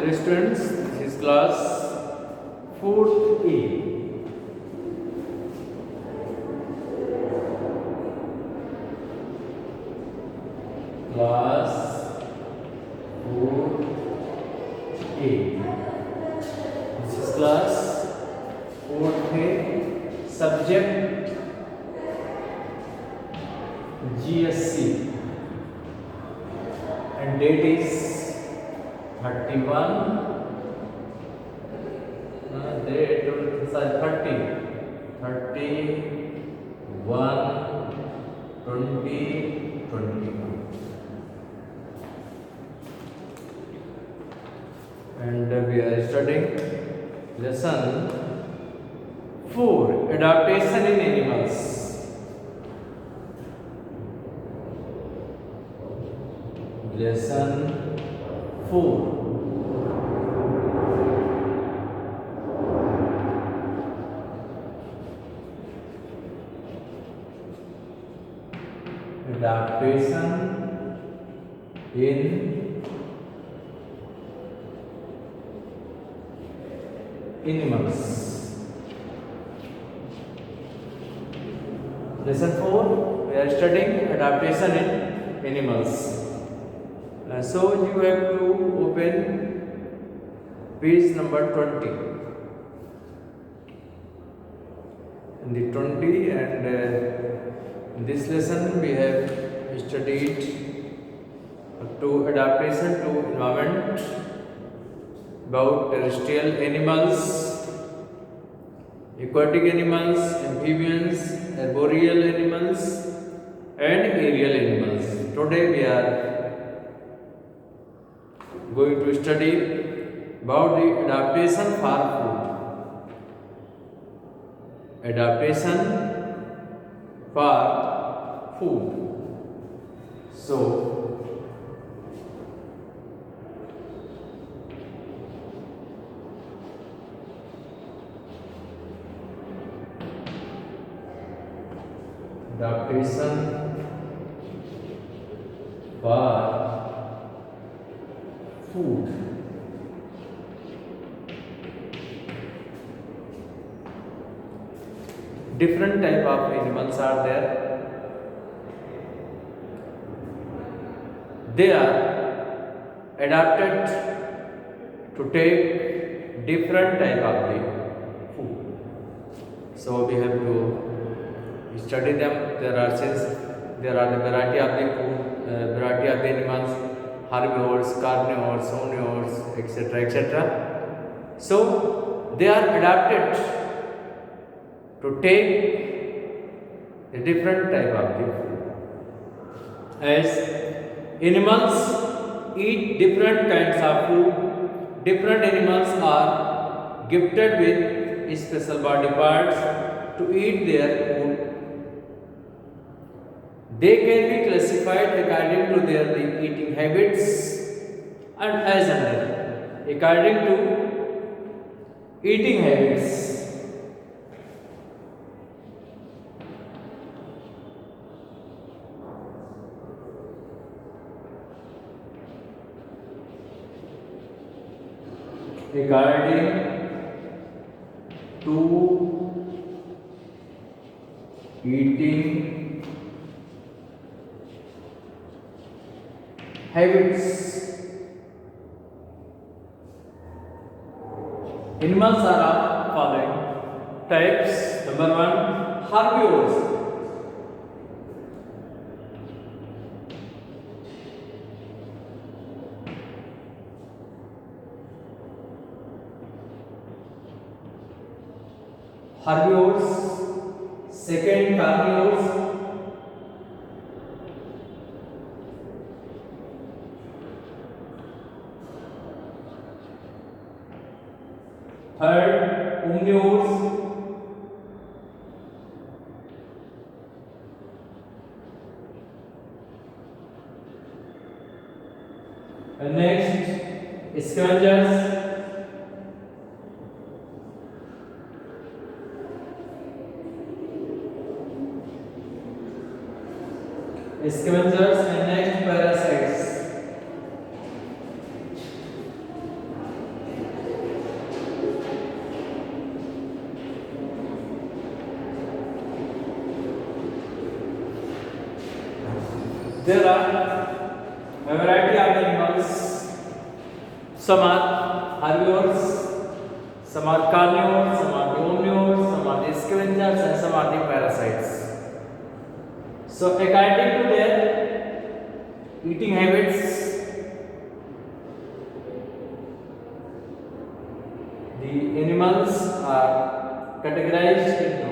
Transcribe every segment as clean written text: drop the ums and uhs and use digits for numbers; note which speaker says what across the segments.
Speaker 1: Dear students, this is class 4th A. Class 4th A. This is class 4th A. Subject GSC and date is 31 date 30 31 2021 and we are studying lesson 4 adaptation in animals. Lesson 4 adaptation in animals. Lesson 4 we are studying adaptation in animals. So you have to open page number 20. In the 20 and in this lesson we have studied to adaptation to environment, about terrestrial animals, aquatic animals, amphibians, arboreal animals and aerial animals. Today we are going to study about the adaptation for food. Adaptation for food. So adaptation for food. Different type of animals are there. They are adapted to take different type of the food. So we have to study them. There are the variety of the food, variety of the animals, herbivores, carnivores, omnivores, etc., etc. So they are adapted to take a different type of the food. As animals eat different kinds of food, different animals are gifted with special body parts to eat their food. They can be classified according to their eating habits and as under according to eating habits. According to eating habits, animals are of following types. Number 1, herbivores. Herbivores. Second, carnivores. Third, omnivores. And next, scavengers. Scavengers and next parasites. There are a variety of animals. Some are herbivores, some are carnivores, some are the omnivores, some are the scavengers, and some are the parasites. So, according to their eating habits, the animals are categorized into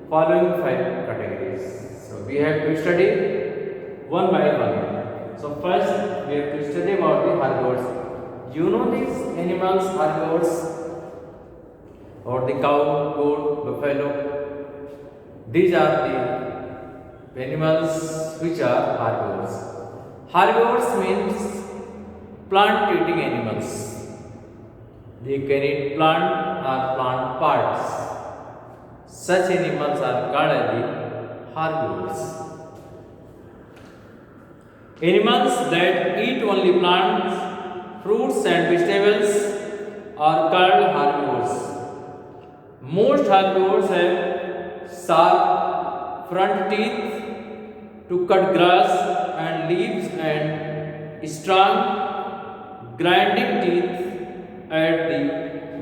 Speaker 1: following 5 categories. So, we have to study one by one. So, first we have to study about the herbivores. You know these animals, herbivores, or the cow, goat, buffalo. These are the animals which are herbivores. Herbivores means plant-eating animals. They can eat plant or plant parts. Such animals are called as the herbivores. Animals that eat only plants, fruits and vegetables are called herbivores. Most herbivores have sharp front teeth to cut grass and leaves and strong grinding teeth at the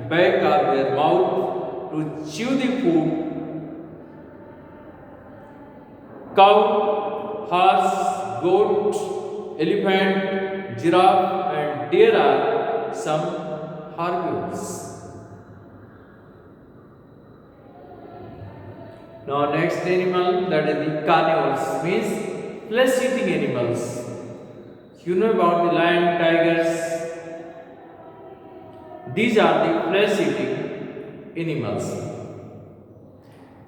Speaker 1: back of their mouth to chew the food. Cow, horse, goat, elephant, giraffe and deer are some herbivores. Now next animal, that is the carnivores, means flesh-eating animals. You know about the lion, tigers. These are the flesh-eating animals.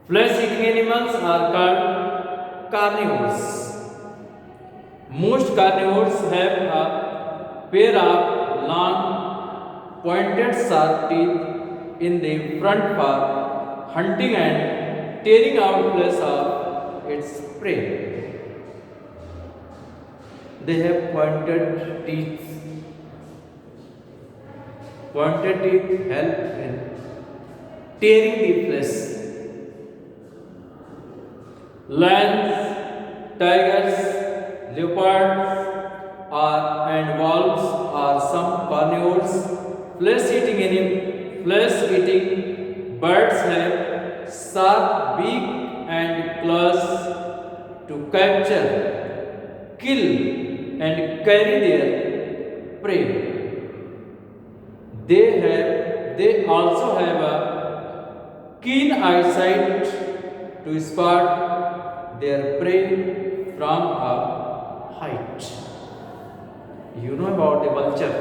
Speaker 1: Flesh-eating animals are called carnivores. Most carnivores have a pair of long, pointed sharp teeth in the front for hunting and tearing out flesh of its prey. They have pointed teeth. Pointed teeth help in tearing the flesh. Lions, tigers, leopards and wolves are some carnivores. Flesh-eating birds have sharp beak and claws to capture, kill and carry their prey. They also have a keen eyesight to spot their prey from a height. You know about the vulture.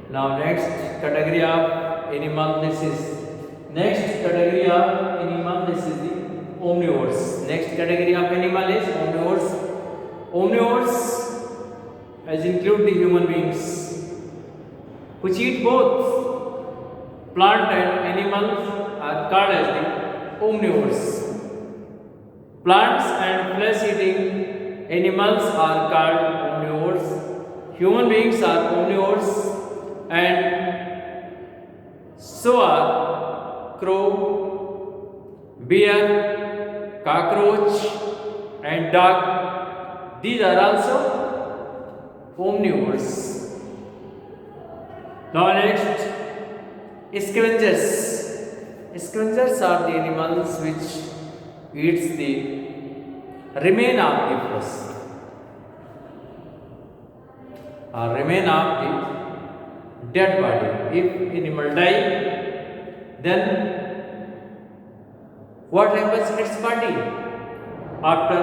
Speaker 1: Now next category of animal, this is the omnivores. Next category of animal is omnivores. Omnivores as include the human beings which eat both plant and animals are called as the omnivores. Plants and flesh-eating animals are called omnivores. Human beings are omnivores, and so are crow, bear, cockroach, and dog. These are also omnivores. Now next, scavengers. Scavengers are the animals which eats the remain of the flesh or remain of the dead body. If animal die, then what happens to its body? After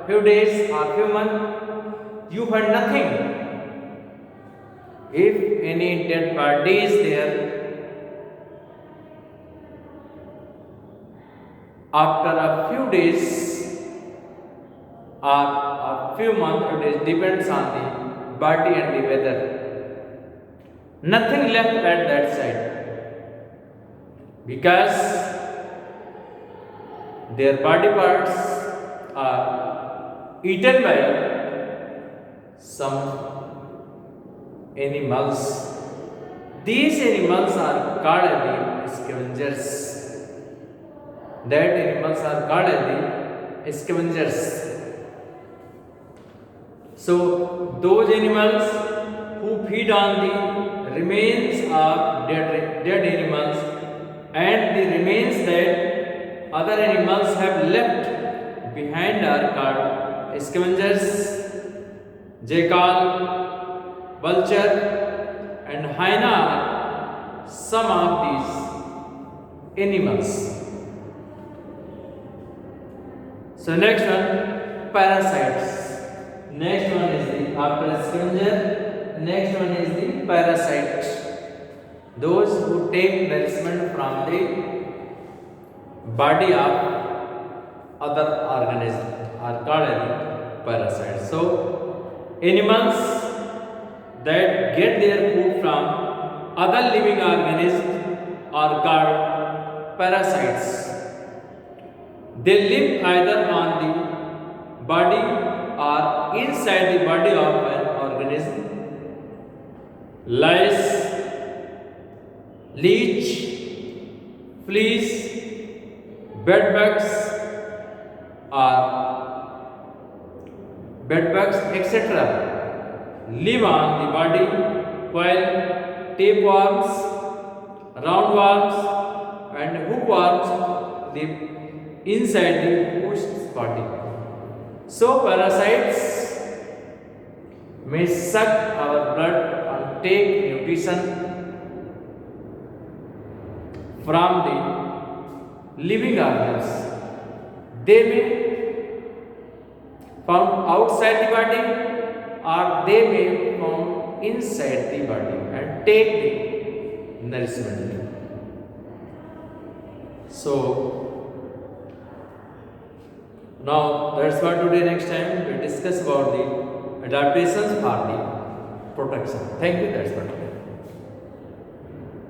Speaker 1: few days or few months, you find nothing. If any dead body is there, after a few days or a few months, it depends on the body and the weather, nothing left at that side, because their body parts are eaten by some animals. These animals are called the scavengers. that animals are called as the scavengers. So those animals who feed on the remains of dead animals and the remains that other animals have left behind are called scavengers. Jackal, vulture and hyena are some of these animals. So next one, parasites. Next one is the, after scavenger, next one is the parasite. Those who take nourishment from the body of other organisms are called as the parasites. So animals that get their food from other living organisms are called parasites. They live either on the body or inside the body of an organism. Lice, leech, fleas, bedbugs, etc. live on the body, while tapeworms, roundworms, and hookworms live inside the host's body. So parasites may suck our blood and take nutrition from the living organisms. They may found outside the body or they may found inside the body and take the nourishment. So now that's what today. Next time we discuss about the adaptations for the protection. Thank you. That's what today.